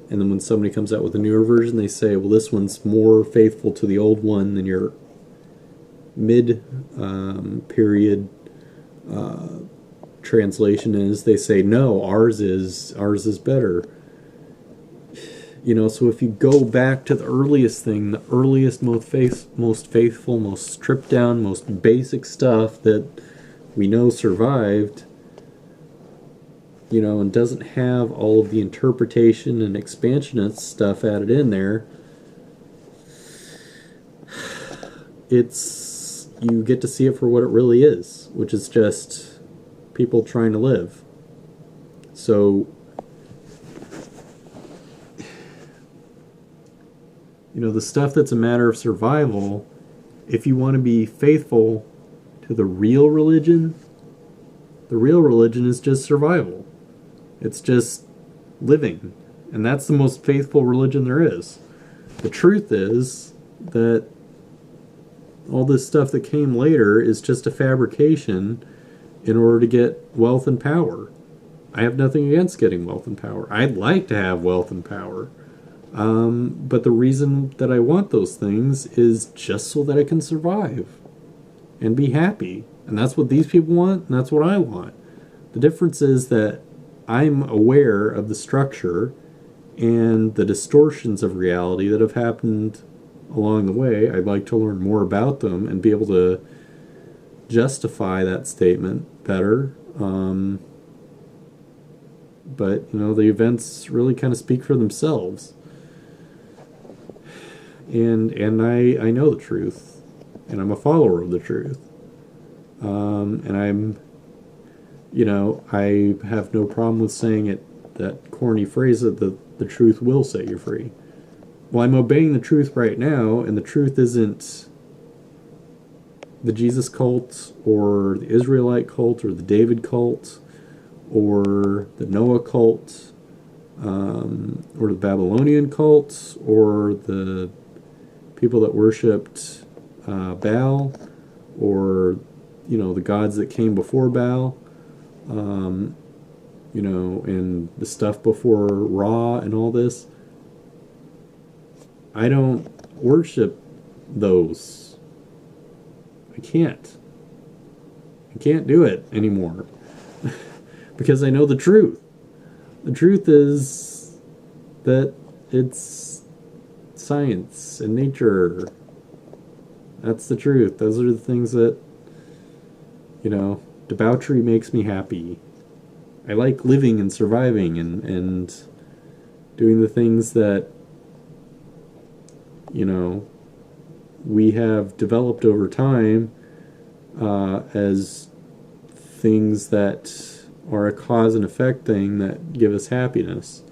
and then when somebody comes out with a newer version, they say, well, this one's more faithful to the old one than your mid period translation is. They say, no, ours is better. So if you go back to the earliest thing, the earliest, most faithful, most stripped down, most basic stuff that we know survived, and doesn't have all of the interpretation and expansionist stuff added in there, you get to see it for what it really is, which is just people trying to live. So, the stuff that's a matter of survival, if you want to be faithful to the real religion is just survival. It's just living. And that's the most faithful religion there is. The truth is that all this stuff that came later is just a fabrication in order to get wealth and power. I have nothing against getting wealth and power. I'd like to have wealth and power. But the reason that I want those things is just so that I can survive and be happy. And that's what these people want, and that's what I want. The difference is that I'm aware of the structure and the distortions of reality that have happened along the way. I'd like to learn more about them and be able to justify that statement better. But, the events really kind of speak for themselves. And I know the truth, and I'm a follower of the truth. And I'm, I have no problem with saying it, that corny phrase that the truth will set you free. Well, I'm obeying the truth right now, and the truth isn't the Jesus cult, or the Israelite cult, or the David cult, or the Noah cult, or the Babylonian cult, or the people that worshipped Baal, or the gods that came before Baal, and the stuff before Ra and all this. I don't worship those. I can't do it anymore because I know the truth. The truth is that it's science and nature. That's the truth. Those are the things that, debauchery makes me happy. I like living and surviving and doing the things that, we have developed over time as things that are a cause and effect thing that give us happiness.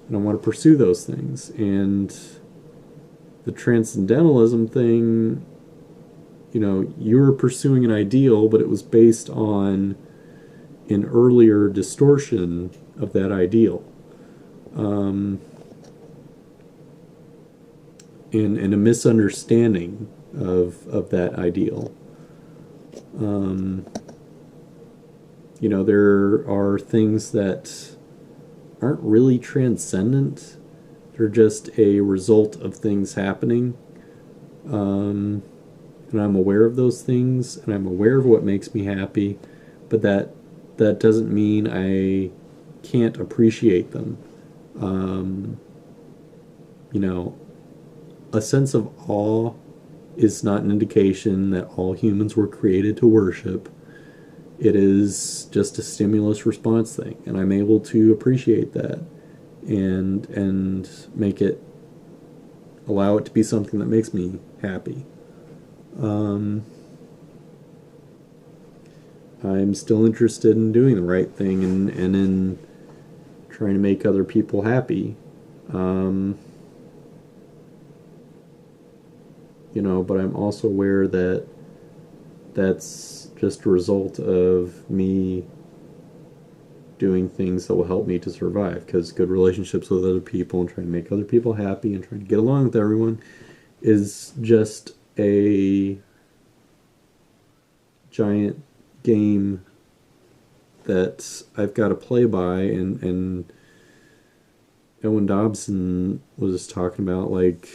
And I want to pursue those things. And the transcendentalism thing, you were pursuing an ideal, but it was based on an earlier distortion of that ideal. And a misunderstanding of that ideal. there are things that aren't really transcendent. They're just a result of things happening. Um, and I'm aware of those things, and I'm aware of what makes me happy, but that doesn't mean I can't appreciate them. Um, you know, a sense of awe is not an indication that all humans were created to worship. It is just a stimulus response thing, and I'm able to appreciate that and make it allow it to be something that makes me happy. Um, I'm still interested in doing the right thing and in trying to make other people happy. Um, but I'm also aware that that's just a result of me doing things that will help me to survive, because good relationships with other people and trying to make other people happy and trying to get along with everyone is just a giant game that I've got to play by. And Owen Dobson was talking about, like,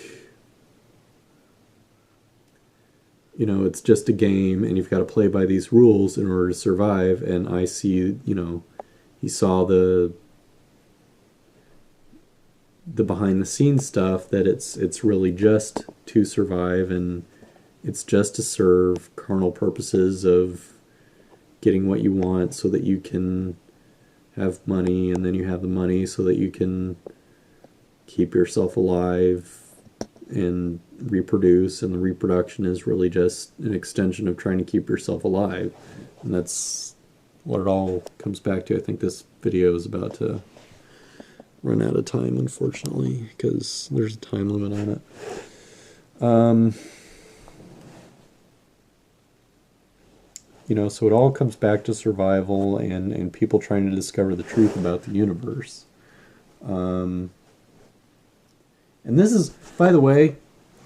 it's just a game and you've got to play by these rules in order to survive. And I see, he saw the behind the scenes stuff, that it's really just to survive, and it's just to serve carnal purposes of getting what you want so that you can have money, and then you have the money so that you can keep yourself alive and reproduce, and the reproduction is really just an extension of trying to keep yourself alive. And that's what it all comes back to. I think this video is about to run out of time, unfortunately, because there's a time limit on it. So it all comes back to survival and people trying to discover the truth about the universe. And this is, by the way,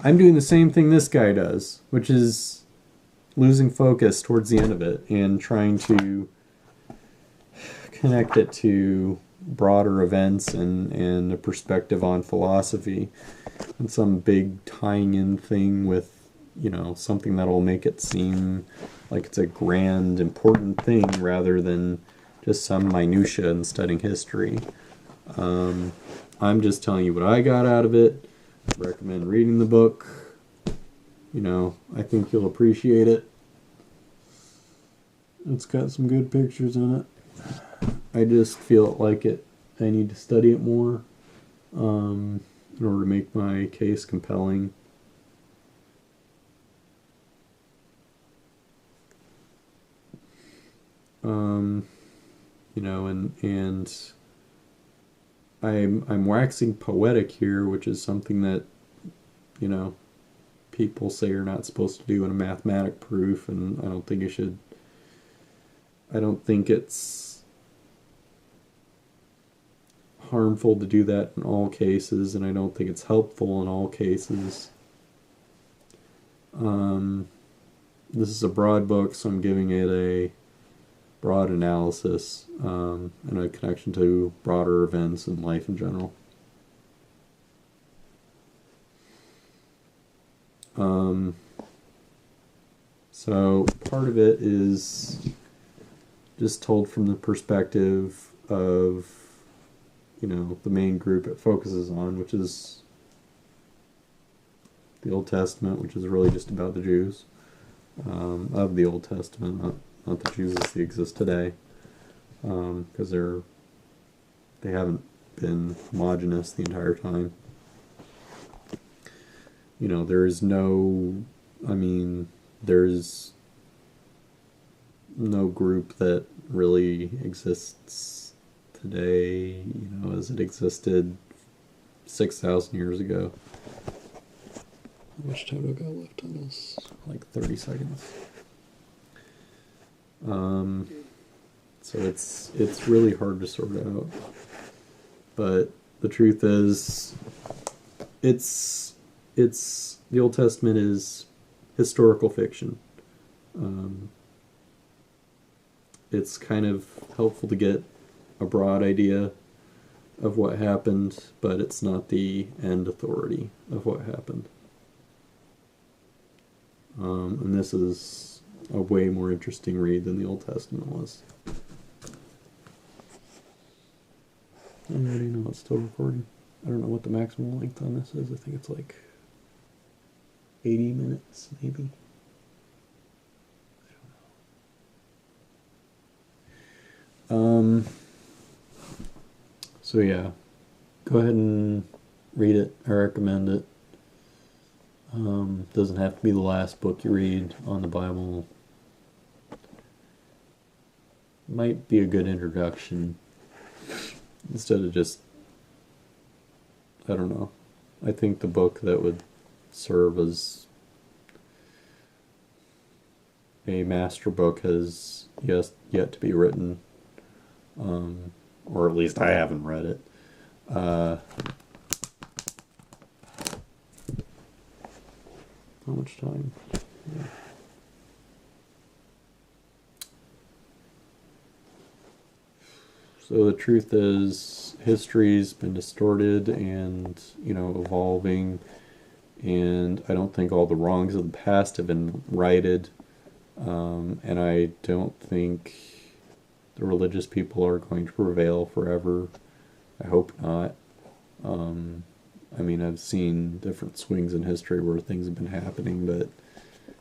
I'm doing the same thing this guy does, which is losing focus towards the end of it and trying to connect it to broader events and a perspective on philosophy, and some big tying in thing with, something that'll make it seem like it's a grand, important thing rather than just some minutia in studying history. I'm just telling you what I got out of it. I recommend reading the book. I think you'll appreciate it. It's got some good pictures in it. I just feel like I need to study it more in order to make my case compelling. And I'm waxing poetic here, which is something that, people say you're not supposed to do in a mathematic proof, and I don't think you should. I don't think it's harmful to do that in all cases, and I don't think it's helpful in all cases. This is a broad book, so I'm giving it a broad analysis and a connection to broader events in life in general. So part of it is just told from the perspective of, the main group it focuses on, which is the Old Testament, which is really just about the Jews of the Old Testament, not the Jews as they exist today, because they haven't been homogenous the entire time. There's no group that really exists today, as it existed 6,000 years ago. How much time do I got left on this? Like 30 seconds. So it's really hard to sort out. But the truth is, the Old Testament is historical fiction. it's kind of helpful to get a broad idea of what happened, but it's not the end authority of what happened. And this is a way more interesting read than the Old Testament was. I already know it's still recording. I don't know what the maximum length on this is. I think it's like 80 minutes, maybe. I don't know. So yeah, go ahead and read it. I recommend it. Doesn't have to be the last book you read on the Bible. Might be a good introduction instead of just, I don't know. I think the book that would serve as a master book has yet to be written, or at least I haven't read it. How much time? Yeah. So the truth is, history's been distorted and, evolving, and I don't think all the wrongs of the past have been righted, and I don't think the religious people are going to prevail forever. I hope not. I've seen different swings in history where things have been happening, but,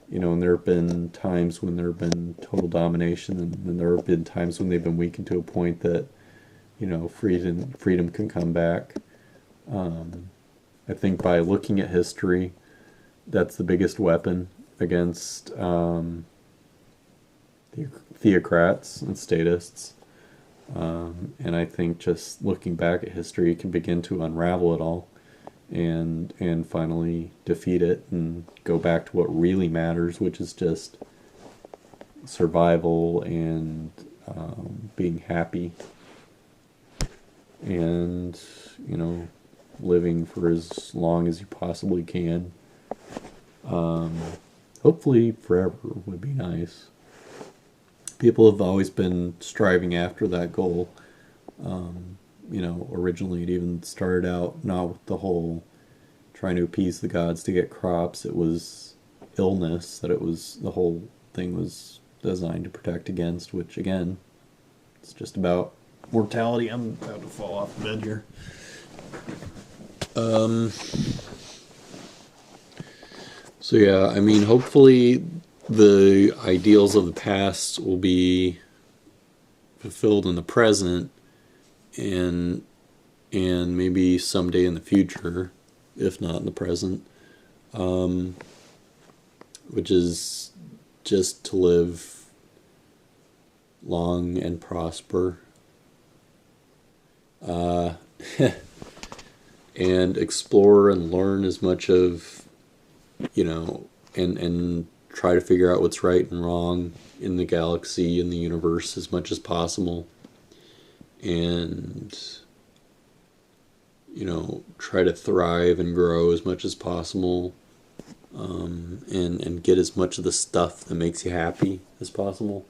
and there have been times when there have been total domination, and then there have been times when they've been weakened to a point that, freedom can come back. I think by looking at history, that's the biggest weapon against theocrats and statists. And I think just looking back at history, you can begin to unravel it all and finally defeat it and go back to what really matters, which is just survival and being happy and, living for as long as you possibly can. Hopefully forever would be nice. People have always been striving after that goal. Originally it even started out not with the whole trying to appease the gods to get crops. It was illness that the whole thing was designed to protect against, which again, it's just about mortality. I'm about to fall off the bed here. So yeah, hopefully the ideals of the past will be fulfilled in the present and maybe someday in the future, if not in the present, which is just to live long and prosper, and explore and learn as much of, and try to figure out what's right and wrong in the galaxy, in the universe, as much as possible. And, try to thrive and grow as much as possible. And get as much of the stuff that makes you happy as possible.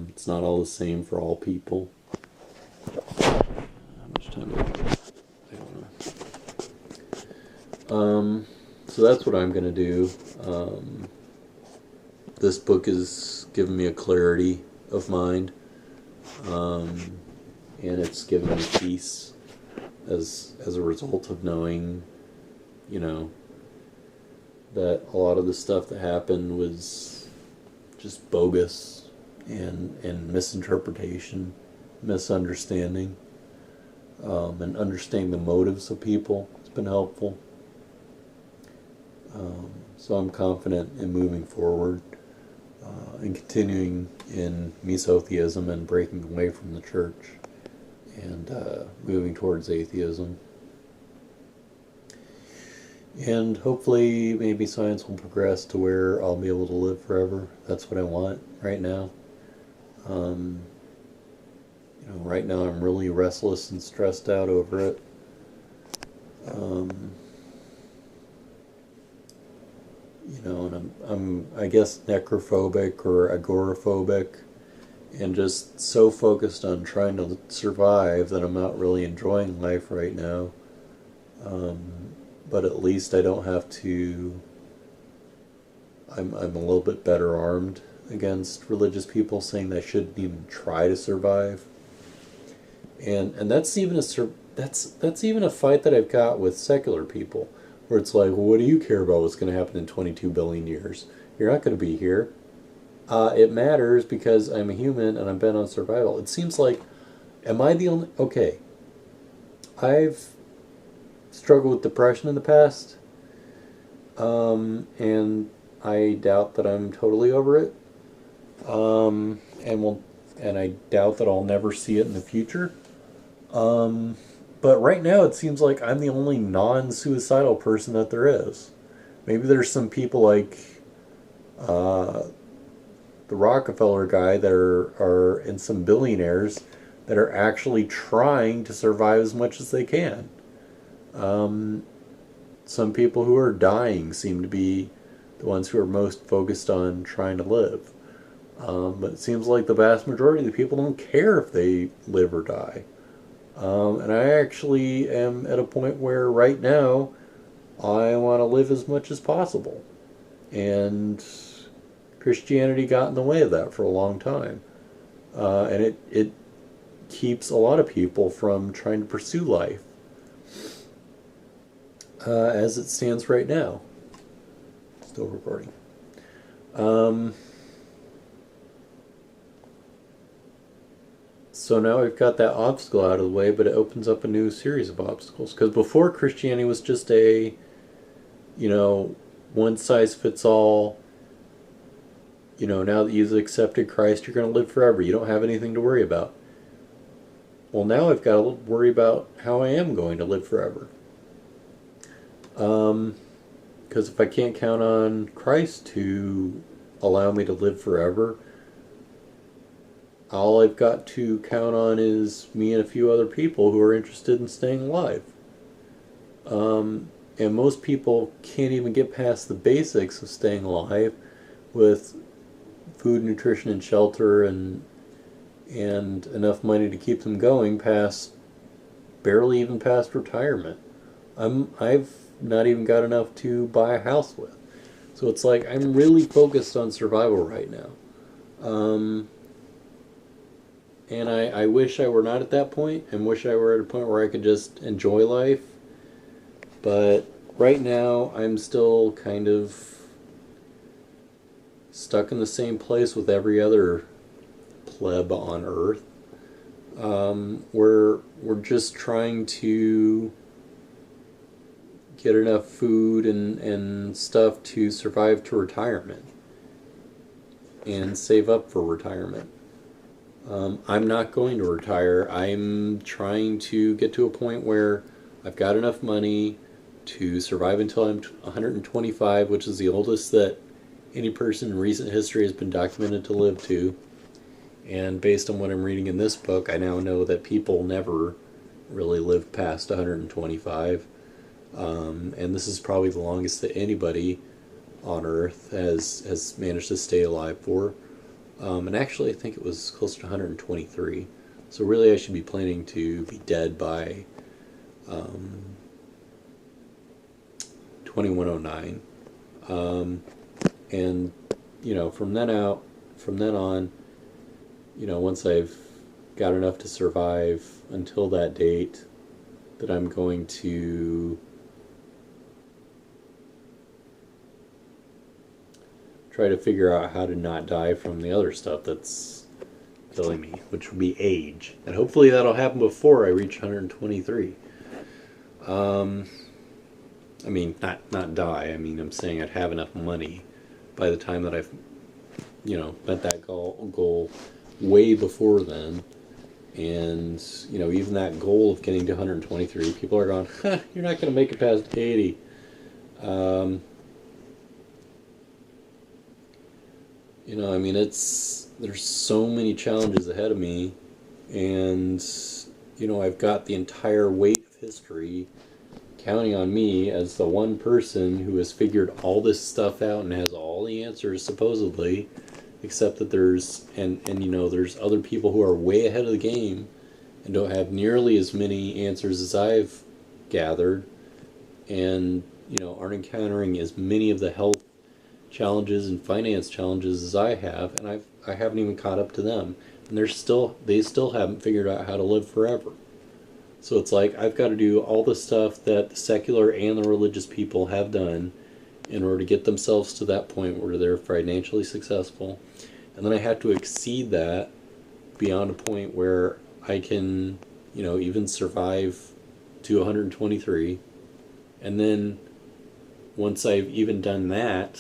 It's not all the same for all people. How much time do I have? I don't know. So that's what I'm going to do. This book has given me a clarity of mind, and it's given me peace as a result of knowing, that a lot of the stuff that happened was just bogus and misinterpretation, misunderstanding, and understanding the motives of people has been helpful. So I'm confident in moving forward and continuing in mesotheism and breaking away from the church and moving towards atheism. And hopefully maybe science will progress to where I'll be able to live forever. That's what I want right now. Right now I'm really restless and stressed out over it. And I'm I guess necrophobic or agoraphobic, and just so focused on trying to survive that I'm not really enjoying life right now. But at least I don't have to. I'm a little bit better armed against religious people saying that I shouldn't even try to survive. And that's even a fight that I've got with secular people, where it's like, well, what do you care about what's going to happen in 22 billion years? You're not going to be here. It matters because I'm a human and I'm bent on survival. It seems like, am I the only? Okay, I've struggled with depression in the past, and I doubt that I'm totally over it. And will, and I doubt that I'll never see it in the future. Um, but right now, it seems like I'm the only non-suicidal person that there is. Maybe there's some people like uh, the Rockefeller guy that are and some billionaires that are actually trying to survive as much as they can. Um, some people who are dying seem to be the ones who are most focused on trying to live. But it seems like the vast majority of the people don't care if they live or die. And I actually am at a point where right now I want to live as much as possible. And Christianity got in the way of that for a long time. And it keeps a lot of people from trying to pursue life as it stands right now. Still recording. Um, so now we've got that obstacle out of the way, but it opens up a new series of obstacles. Because before, Christianity was just a, you know, one size fits all. Now that you've accepted Christ, you're going to live forever. You don't have anything to worry about. Well, now I've got to worry about how I am going to live forever. Because if I can't count on Christ to allow me to live forever, all I've got to count on is me and a few other people who are interested in staying alive. And most people can't even get past the basics of staying alive with food, nutrition, and shelter, and enough money to keep them going past barely even past retirement. I've not even got enough to buy a house with. So it's like I'm really focused on survival right now. Um, and I wish I were not at that point and wish I were at a point where I could just enjoy life. But right now I'm still kind of stuck in the same place with every other pleb on Earth. We're just trying to get enough food and stuff to survive to retirement and save up for retirement. I'm not going to retire. I'm trying to get to a point where I've got enough money to survive until I'm 125, which is the oldest that any person in recent history has been documented to live to. And based on what I'm reading in this book, I now know that people never really live past 125. And this is probably the longest that anybody on Earth has managed to stay alive for. And actually, I think it was closer to 123. So really, I should be planning to be dead by 2109. And from then on, once I've got enough to survive until that date, that I'm going to try to figure out how to not die from the other stuff that's killing me, which would be age. And hopefully that'll happen before I reach 123. I mean, not die. I mean, I'm saying I'd have enough money by the time that I've, met that goal way before then. And, even that goal of getting to 123, people are going, you're not going to make it past 80. I mean, there's so many challenges ahead of me, and, I've got the entire weight of history counting on me as the one person who has figured all this stuff out and has all the answers, supposedly, except that there's you know, there's other people who are way ahead of the game and don't have nearly as many answers as I've gathered, and you know, aren't encountering as many of the health challenges and finance challenges as I have, and I haven't even caught up to them, and they still haven't figured out how to live forever. So it's like I've got to do all the stuff that the secular and the religious people have done in order to get themselves to that point where they're financially successful, and then I have to exceed that beyond a point where I can, you know, even survive to 123, and then once I've even done that,